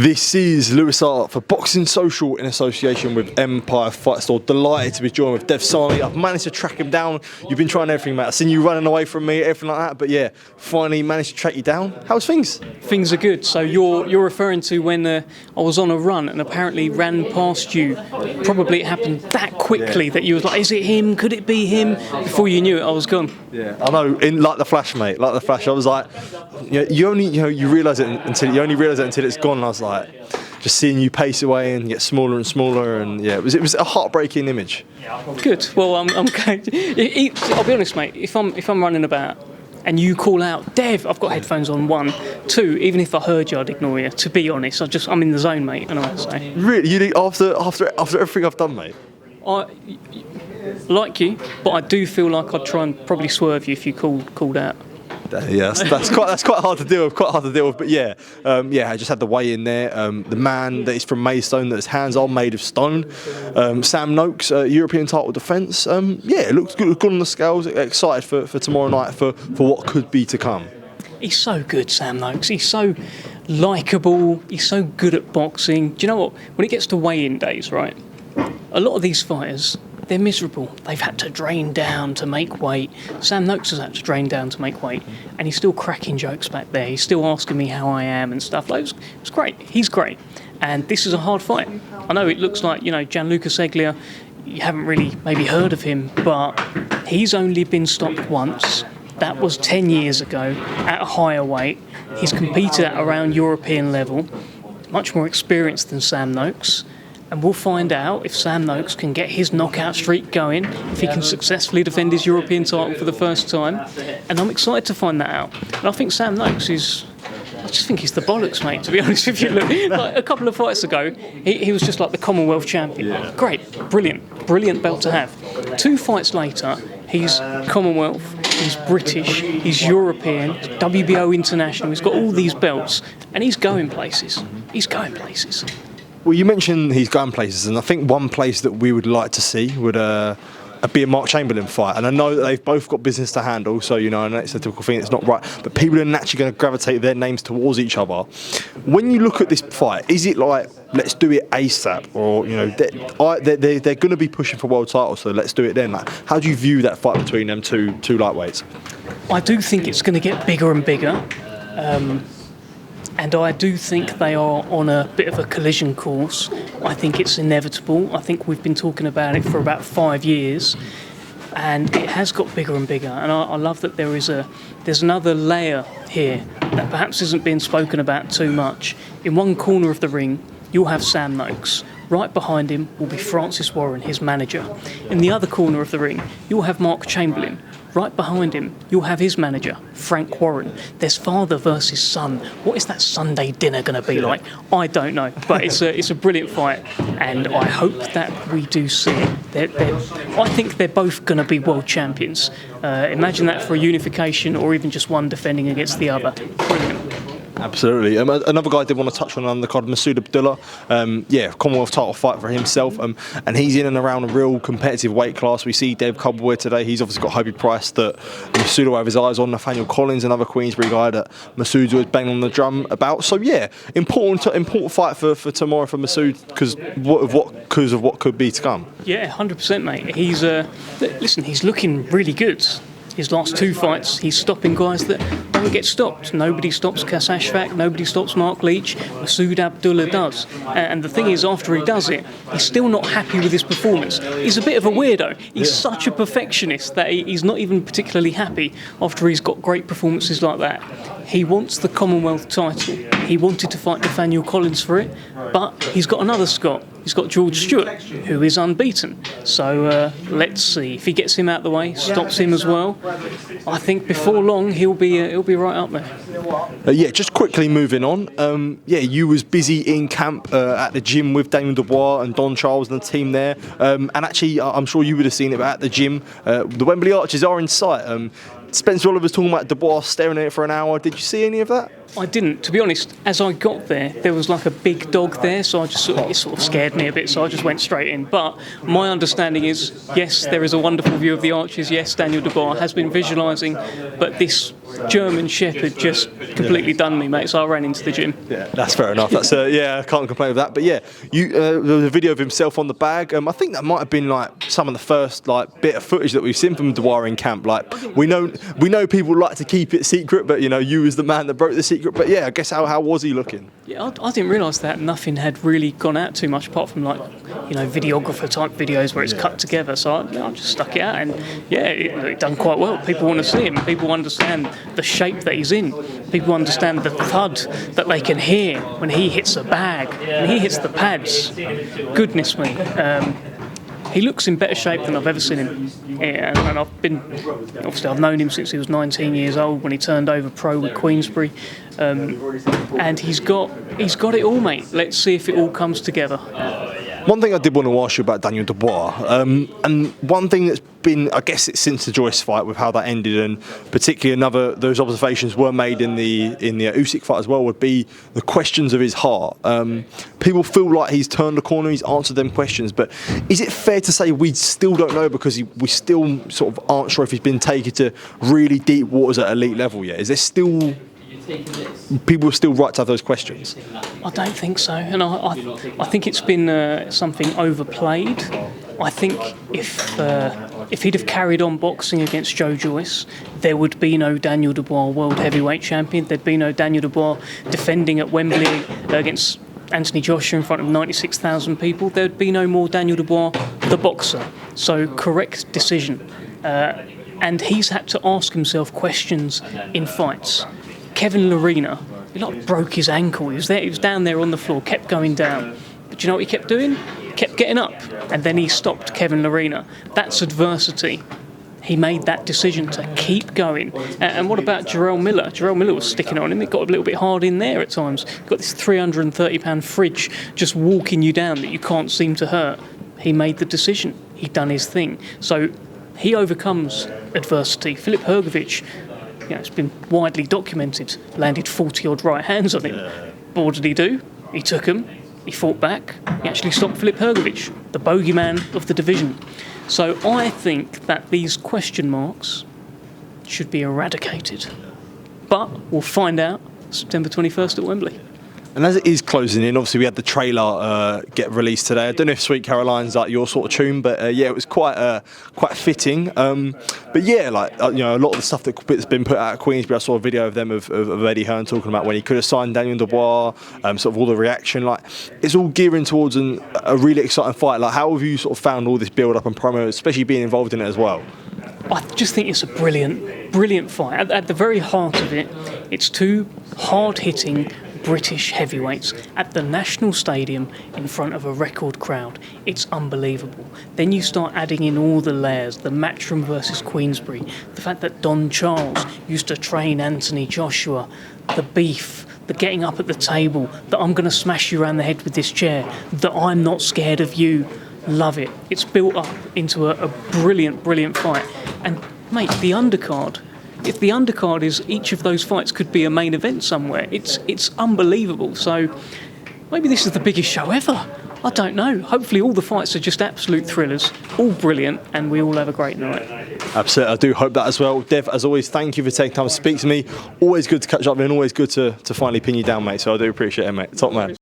This is Lewis Hart for Boxing Social in association with Empire Fight Store. Delighted to be joined with Dev Sahni. I've managed to track him down. You've been trying everything, mate. I've seen you running away from me, everything like that. But yeah, finally managed to track you down. How's things? Things are good. So you're referring to when I was on a run and apparently ran past you. Probably it happened that quickly that you was like, is it him? Could it be him? Before you knew it, I was gone. Yeah, I know. In like the flash, mate. Like the flash. I was like, you realise it until it's gone. And I was like, just seeing you pace away and get smaller and smaller, and yeah, it was a heartbreaking image. Good. Well, I'm glad. I'll be honest, mate. If I'm running about and you call out, Dev, I've got headphones on. 1, 2. Even if I heard you, I'd ignore you. To be honest, I'm in the zone, mate. I know what to say. Really, you think after everything I've done, mate? I like you, but I do feel like I'd try and probably swerve you if you called out. Yeah, that's quite hard to deal with. But yeah, I just had the weigh in there. The man that is from Maidstone, that his hands are made of stone. Sam Noakes, European title defence. It looks good on the scales. Excited for tomorrow night for what could be to come. He's so good, Sam Noakes. He's so likeable. He's so good at boxing. Do you know what? When it gets to weigh-in days, right? A lot of these fighters, they're miserable. They've had to drain down to make weight. Sam Noakes has had to drain down to make weight, and he's still cracking jokes back there. He's still asking me how I am and stuff. Like, it's great. He's great. And this is a hard fight. I know it looks like, Gianluca Seglia, you haven't really maybe heard of him, but he's only been stopped once. That was 10 years ago at a higher weight. He's competed at around European level, much more experienced than Sam Noakes. And we'll find out if Sam Noakes can get his knockout streak going, if he can successfully defend his European title for the first time. And I'm excited to find that out. And I think Sam Noakes I just think he's the bollocks, mate, to be honest with you. Look, like a couple of fights ago, he was just like the Commonwealth champion. Yeah. Great, brilliant belt to have. 2 fights later, he's Commonwealth, he's British, he's European, WBO international, he's got all these belts, and he's going places. Well, you mentioned he's going places, and I think one place that we would like to see would be a Mark Chamberlain fight. And I know that they've both got business to handle, so I know it's a typical thing, it's not right, but people are naturally going to gravitate their names towards each other. When you look at this fight, is it like, let's do it ASAP, or they're going to be pushing for world titles, so let's do it then? Like, how do you view that fight between them two lightweights? I do think it's going to get bigger and bigger. And I do think they are on a bit of a collision course. I think it's inevitable. I think we've been talking about it for about 5 years, and it has got bigger and bigger. And I love that there's another layer here that perhaps isn't being spoken about too much. In one corner of the ring, you'll have Sam Noakes. Right behind him will be Francis Warren, his manager. In the other corner of the ring, you'll have Mark Chamberlain. Right behind him, you'll have his manager, Frank Warren. There's father versus son. What is that Sunday dinner going to be like? I don't know, but it's a brilliant fight, and I hope that we do see it. I think they're both going to be world champions. Imagine that for a unification, or even just one defending against the other. Brilliant. Absolutely. Another guy I did want to touch on the card, Masood Abdulah. Commonwealth title fight for himself, and he's in and around a real competitive weight class. We see Dev Sahni today. He's obviously got Hobie Price that Masood will have his eyes on. Nathaniel Collins, another Queensbury guy that Masood's always banging on the drum about. So yeah, important fight for tomorrow for Masood because of what could be to come. Yeah, 100%, mate. He's looking really good. His last 2 fights, he's stopping guys that don't get stopped. Nobody stops Kasashvak, nobody stops Mark Leach. Masood Abdulah does. And the thing is, after he does it, he's still not happy with his performance. He's a bit of a weirdo. He's such a perfectionist that he's not even particularly happy after he's got great performances like that. He wants the Commonwealth title. He wanted to fight Nathaniel Collins for it, but he's got another Scot. He's got George Stewart, who is unbeaten. So let's see if he gets him out of the way, stops him as well. I think before long he'll be right up there. Just quickly moving on. You was busy in camp at the gym with Daniel Dubois and Don Charles and the team there. And actually, I'm sure you would have seen it at the gym. The Wembley Arches are in sight. Spencer Oliver's talking about Dubois staring at it for an hour. Did you see any of that? I didn't. To be honest, as I got there was like a big dog there, so it sort of scared me a bit, so I just went straight in. But my understanding is, yes, there is a wonderful view of the Arches. Yes, Daniel Dubois has been visualising, but this German Shepherd just completely done me, mate. So I ran into the gym. Yeah, that's fair enough. That's I can't complain with that. But yeah, there was a video of himself on the bag. I think that might have been like some of the first like bit of footage that we've seen from Dubois in camp. Like we know people like to keep it secret, but you was the man that broke the secret. But yeah, I guess how was he looking? Yeah, I didn't realise that nothing had really gone out too much, apart from like videographer type videos where it's cut together. So I just stuck it out, and yeah, it done quite well. People want to see him. People understand the shape that he's in. People understand the thud that they can hear when he hits a bag, when he hits the pads. Goodness me. He looks in better shape than I've ever seen him. Yeah, and I've known him since he was 19 years old when he turned over pro with Queensbury. And he's got it all, mate. Let's see if it all comes together. One thing I did want to ask you about Daniel Dubois, and one thing that's been, I guess it's since the Joyce fight with how that ended, and particularly those observations were made in the Usyk fight as well, would be the questions of his heart. People feel like he's turned the corner, he's answered them questions, but is it fair to say we still don't know because we still sort of aren't sure if he's been taken to really deep waters at elite level yet? Is there still... people are still right to have those questions? I don't think so, and I think it's been something overplayed. I think if he'd have carried on boxing against Joe Joyce, there would be no Daniel Dubois world heavyweight champion. There'd be no Daniel Dubois defending at Wembley against Anthony Joshua in front of 96,000 people. There'd be no more Daniel Dubois, the boxer. So correct decision. And he's had to ask himself questions in fights. Kevin Lerena, he like broke his ankle. He was down there on the floor, kept going down. But do you know what he kept doing? He kept getting up, and then he stopped Kevin Lerena. That's adversity. He made that decision to keep going. And what about Jarrell Miller? Jarrell Miller was sticking on him. It got a little bit hard in there at times. Got this 330-pound fridge just walking you down that you can't seem to hurt. He made the decision. He done his thing. So he overcomes adversity. Filip Hrgović, it's been widely documented, landed 40-odd right hands on him. But what did he do? He took him, he fought back, he actually stopped Filip Hrgović, the bogeyman of the division. So I think that these question marks should be eradicated. But we'll find out September 21st at Wembley. And as it is closing in, obviously we had the trailer get released today. I don't know if Sweet Caroline's like your sort of tune, but it was quite fitting. But yeah, a lot of the stuff that's been put out at Queensbury, I saw a video of them of Eddie Hearn talking about when he could have signed Daniel Dubois, sort of all the reaction. Like it's all gearing towards a really exciting fight. Like how have you sort of found all this build up and promo, especially being involved in it as well? I just think it's a brilliant fight. At the very heart of it, it's two hard-hitting British heavyweights at the National Stadium in front of a record crowd. It's unbelievable. Then you start adding in all the layers, the Matchroom versus Queensbury, the fact that Don Charles used to train Anthony Joshua, the beef, the getting up at the table, that I'm going to smash you around the head with this chair, that I'm not scared of you. Love it. It's built up into a brilliant fight. And mate, the undercard, if the undercard is each of those fights could be a main event somewhere, it's unbelievable. So maybe this is the biggest show ever. I don't know. Hopefully all the fights are just absolute thrillers, all brilliant, and we all have a great night. Absolutely, I do hope that as well. Dev, as always, thank you for taking time to speak to me. Always good to catch up with, and always good to finally pin you down, mate. So I do appreciate it, mate. Top man.